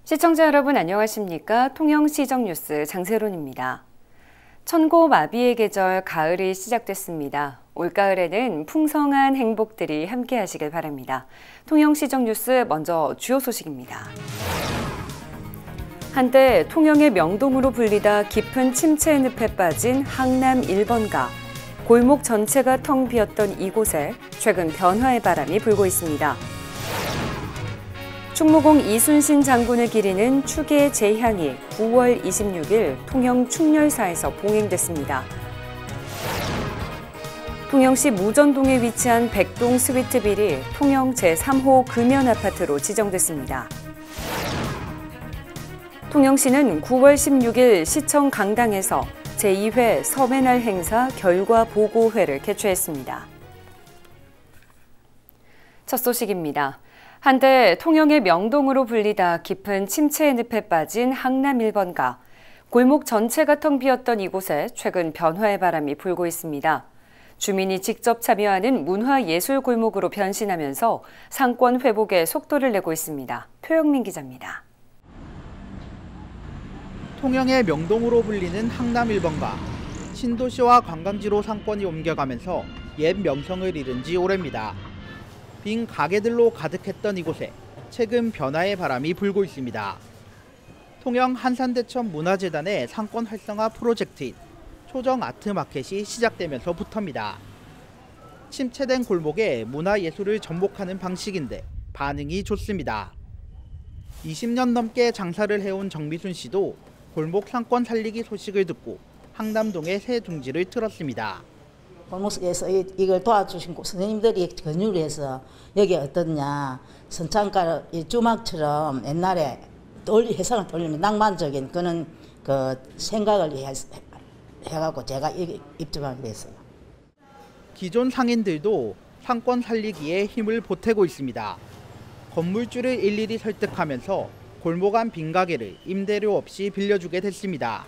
시청자 여러분 안녕하십니까? 통영시정뉴스 장세론입니다. 천고마비의 계절 가을이 시작됐습니다. 올가을에는 풍성한 행복들이 함께하시길 바랍니다. 통영시정뉴스 먼저 주요 소식입니다. 한때 통영의 명동으로 불리다 깊은 침체의 늪에 빠진 항남 1번가. 골목 전체가 텅 비었던 이곳에 최근 변화의 바람이 불고 있습니다. 충무공 이순신 장군을 기리는 추계의 제향이 9월 26일 통영 충렬사에서 봉행됐습니다. 통영시 무전동에 위치한 백동 스위트빌이 통영 제3호 금연아파트로 지정됐습니다. 통영시는 9월 16일 시청 강당에서 제2회 섬의 행사 결과 보고회를 개최했습니다. 첫 소식입니다. 한때 통영의 명동으로 불리다 깊은 침체의 늪에 빠진 항남 1번가. 골목 전체가 텅 비었던 이곳에 최근 변화의 바람이 불고 있습니다. 주민이 직접 참여하는 문화예술 골목으로 변신하면서 상권 회복에 속도를 내고 있습니다. 표영민 기자입니다. 통영의 명동으로 불리는 항남 1번가. 신도시와 관광지로 상권이 옮겨가면서 옛 명성을 잃은 지 오래입니다. 빈 가게들로 가득했던 이곳에 최근 변화의 바람이 불고 있습니다. 통영 한산대천 문화재단의 상권 활성화 프로젝트인 초정 아트마켓이 시작되면서부터입니다. 침체된 골목에 문화예술을 접목하는 방식인데 반응이 좋습니다. 20년 넘게 장사를 해온 정미순 씨도 골목 상권 살리기 소식을 듣고 항남동에 새 둥지를 틀었습니다. 골목에서 이걸 도와주신 선생님들이 권유를 해서 여기 어떻냐, 선창가 주막처럼 옛날에 해상을 돌리는 낭만적인 그런 생각을 해갖고 제가 입점하게 됐어요. 기존 상인들도 상권 살리기에 힘을 보태고 있습니다. 건물주를 일일이 설득하면서 골목 안 빈 가게를 임대료 없이 빌려주게 됐습니다.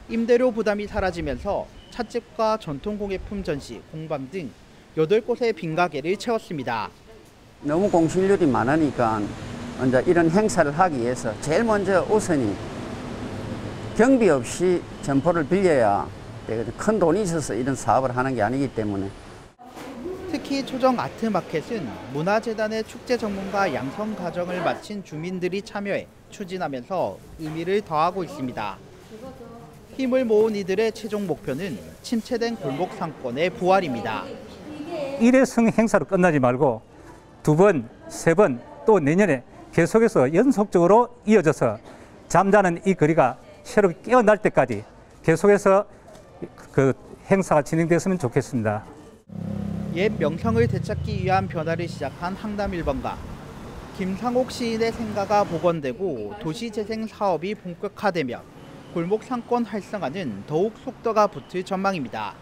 임대료 부담이 사라지면서 찻집과 전통공예품 전시, 공방 등 8곳의 빈 가게를 채웠습니다. 너무 공실률이 많으니까 이제 이런 행사를 하기 위해서 제일 먼저 우선이 경비 없이 점포를 빌려야 큰 돈이 있어서 이런 사업을 하는 게 아니기 때문에. 특히 초정 아트마켓은 문화재단의 축제 전문가 양성 과정을 마친 주민들이 참여해 추진하면서 의미를 더하고 있습니다. 힘을 모은 이들의 최종 목표는 침체된 골목 상권의 부활입니다. 일회성 행사로 끝나지 말고 2번, 3번 또 내년에 계속해서 연속적으로 이어져서 잠자는 이 거리가 새로 깨어날 때까지 계속해서 그 행사가 진행됐으면 좋겠습니다. 옛 명성을 되찾기 위한 변화를 시작한 항남 1번가. 김상옥 시인의 생가가 복원되고 도시재생 사업이 본격화되면 골목 상권 활성화는 더욱 속도가 붙을 전망입니다.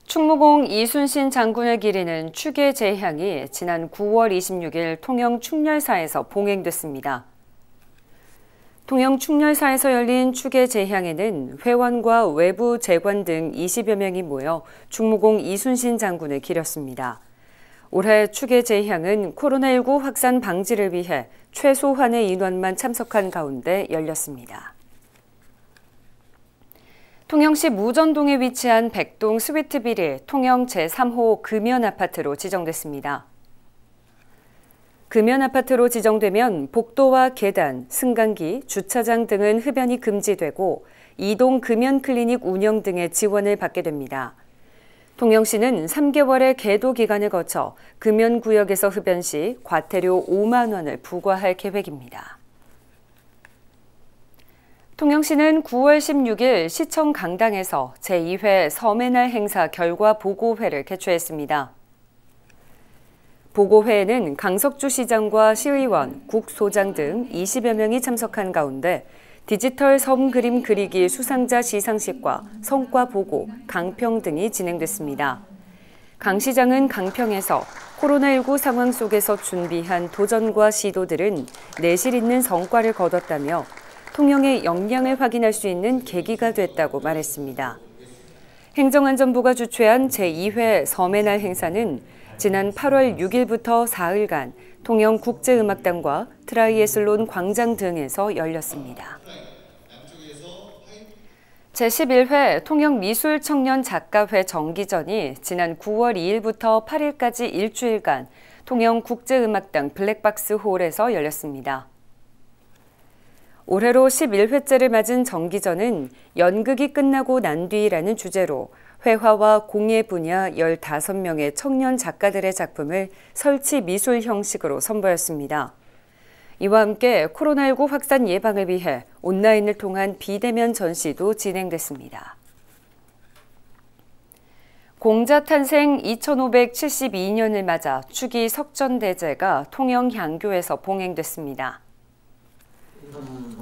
충무공 이순신 장군을 기리는 추계 제향이 지난 9월 26일 통영 충렬사에서 봉행됐습니다. 통영 충렬사에서 열린 추계 제향에는 회원과 외부 재관 등 20여 명이 모여 충무공 이순신 장군을 기렸습니다. 올해 추계 제향은 코로나19 확산 방지를 위해 최소한의 인원만 참석한 가운데 열렸습니다. 통영시 무전동에 위치한 백동 스위트빌이 통영 제3호 금연아파트로 지정됐습니다. 금연아파트로 지정되면 복도와 계단, 승강기, 주차장 등은 흡연이 금지되고 이동 금연클리닉 운영 등의 지원을 받게 됩니다. 통영시는 3개월의 계도 기간을 거쳐 금연구역에서 흡연 시 과태료 5만 원을 부과할 계획입니다. 통영시는 9월 16일 시청 강당에서 제2회 섬의 날 행사 결과 보고회를 개최했습니다. 보고회에는 강석주 시장과 시의원, 국소장 등 20여 명이 참석한 가운데 디지털 섬 그림 그리기 수상자 시상식과 성과 보고, 강평 등이 진행됐습니다. 강 시장은 강평에서 코로나19 상황 속에서 준비한 도전과 시도들은 내실 있는 성과를 거뒀다며 통영의 역량을 확인할 수 있는 계기가 됐다고 말했습니다. 행정안전부가 주최한 제2회 섬의 날 행사는 지난 8월 6일부터 사흘간 통영국제음악당과 트라이애슬론 광장 등에서 열렸습니다. 제11회 통영미술청년작가회 정기전이 지난 9월 2일부터 8일까지 일주일간 통영국제음악당 블랙박스 홀에서 열렸습니다. 올해로 11회째를 맞은 정기전은 연극이 끝나고 난 뒤라는 주제로 회화와 공예 분야 15명의 청년 작가들의 작품을 설치 미술 형식으로 선보였습니다. 이와 함께 코로나19 확산 예방을 위해 온라인을 통한 비대면 전시도 진행됐습니다. 공자 탄생 2572년을 맞아 추기 석전대제가 통영향교에서 봉행됐습니다.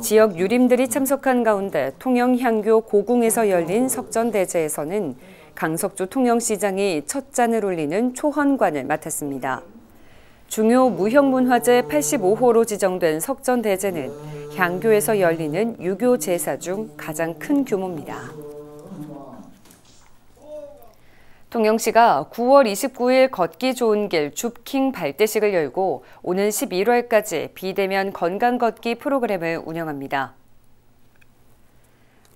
지역 유림들이 참석한 가운데 통영향교 고궁에서 열린 석전대제에서는 강석주 통영시장이 첫 잔을 올리는 초헌관을 맡았습니다. 중요 무형문화재 85호로 지정된 석전대제는 향교에서 열리는 유교 제사 중 가장 큰 규모입니다. 통영시가 9월 29일 걷기 좋은 길 줍킹 발대식을 열고 오는 11월까지 비대면 건강 걷기 프로그램을 운영합니다.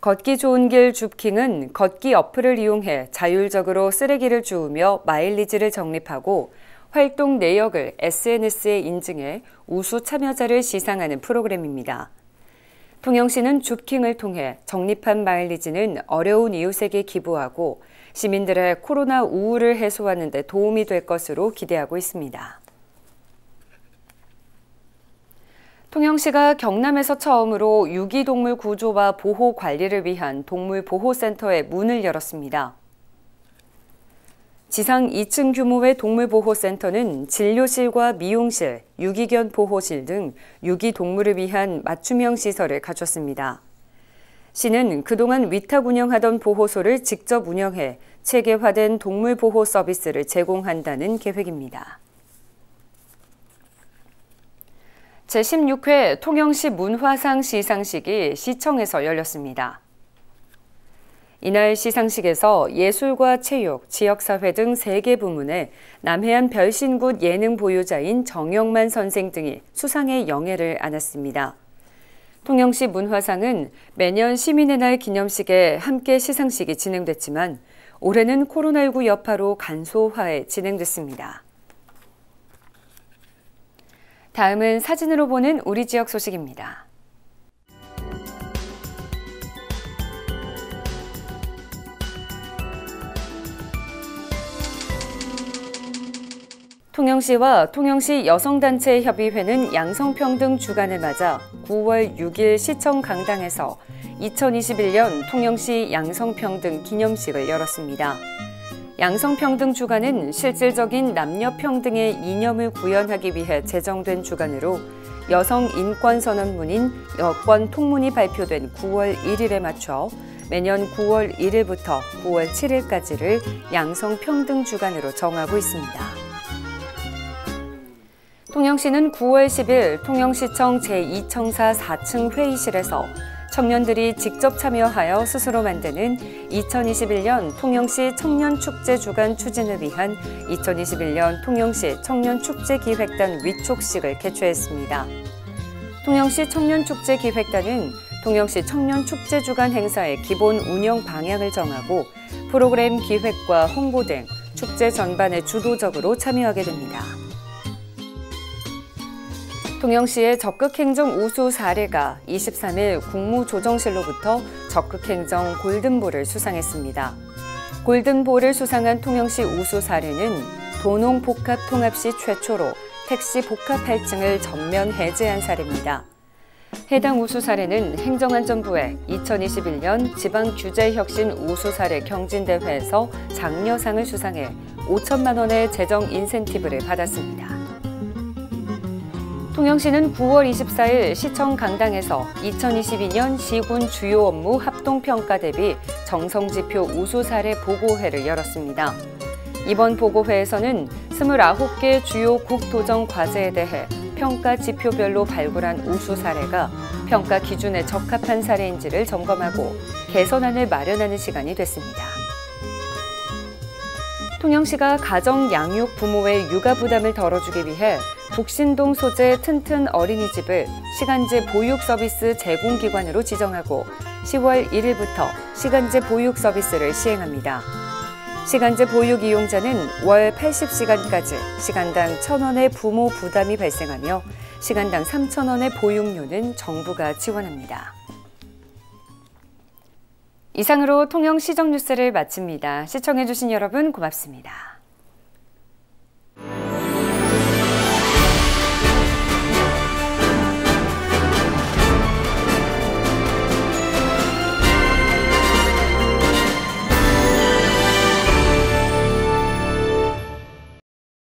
걷기 좋은 길 줍킹은 걷기 어플을 이용해 자율적으로 쓰레기를 주우며 마일리지를 적립하고 활동 내역을 SNS에 인증해 우수 참여자를 시상하는 프로그램입니다. 통영시는 줍킹을 통해 적립한 마일리지는 어려운 이웃에게 기부하고 시민들의 코로나 우울을 해소하는 데 도움이 될 것으로 기대하고 있습니다. 통영시가 경남에서 처음으로 유기동물 구조와 보호 관리를 위한 동물보호센터의 문을 열었습니다. 지상 2층 규모의 동물보호센터는 진료실과 미용실, 유기견 보호실 등 유기동물을 위한 맞춤형 시설을 갖췄습니다. 시는 그동안 위탁 운영하던 보호소를 직접 운영해 체계화된 동물보호 서비스를 제공한다는 계획입니다. 제16회 통영시 문화상 시상식이 시청에서 열렸습니다. 이날 시상식에서 예술과 체육, 지역사회 등 3개 부문에 남해안 별신굿 예능 보유자인 정영만 선생 등이 수상의 영예를 안았습니다. 통영시 문화상은 매년 시민의 날 기념식에 함께 시상식이 진행됐지만 올해는 코로나19 여파로 간소화해 진행됐습니다. 다음은 사진으로 보는 우리 지역 소식입니다. 통영시와 통영시 여성단체 협의회는 양성평등 주간을 맞아 9월 6일 시청 강당에서 2021년 통영시 양성평등 기념식을 열었습니다. 양성평등 주간은 실질적인 남녀평등의 이념을 구현하기 위해 제정된 주간으로 여성 인권선언문인 여권통문이 발표된 9월 1일에 맞춰 매년 9월 1일부터 9월 7일까지를 양성평등 주간으로 정하고 있습니다. 통영시는 9월 10일 통영시청 제2청사 4층 회의실에서 청년들이 직접 참여하여 스스로 만드는 2021년 통영시 청년축제 주간 추진을 위한 2021년 통영시 청년축제기획단 위촉식을 개최했습니다. 통영시 청년축제기획단은 통영시 청년축제주간 행사의 기본 운영 방향을 정하고 프로그램 기획과 홍보 등 축제 전반에 주도적으로 참여하게 됩니다. 통영시의 적극행정 우수 사례가 23일 국무조정실로부터 적극행정 골든볼을 수상했습니다. 골든볼을 수상한 통영시 우수 사례는 도농복합통합시 최초로 택시 복합 할증을 전면 해제한 사례입니다. 해당 우수 사례는 행정안전부의 2021년 지방규제혁신 우수 사례 경진대회에서 장려상을 수상해 5천만 원의 재정 인센티브를 받았습니다. 통영시는 9월 24일 시청 강당에서 2022년 시군 주요 업무 합동평가 대비 정성지표 우수 사례 보고회를 열었습니다. 이번 보고회에서는 29개 주요 국도정 과제에 대해 평가 지표별로 발굴한 우수 사례가 평가 기준에 적합한 사례인지를 점검하고 개선안을 마련하는 시간이 됐습니다. 통영시가 가정 양육 부모의 육아 부담을 덜어주기 위해 북신동 소재 튼튼 어린이집을 시간제 보육 서비스 제공기관으로 지정하고 10월 1일부터 시간제 보육 서비스를 시행합니다. 시간제 보육 이용자는 월 80시간까지 시간당 1,000원의 부모 부담이 발생하며 시간당 3,000원의 보육료는 정부가 지원합니다. 이상으로 통영 시정 뉴스를 마칩니다. 시청해주신 여러분 고맙습니다.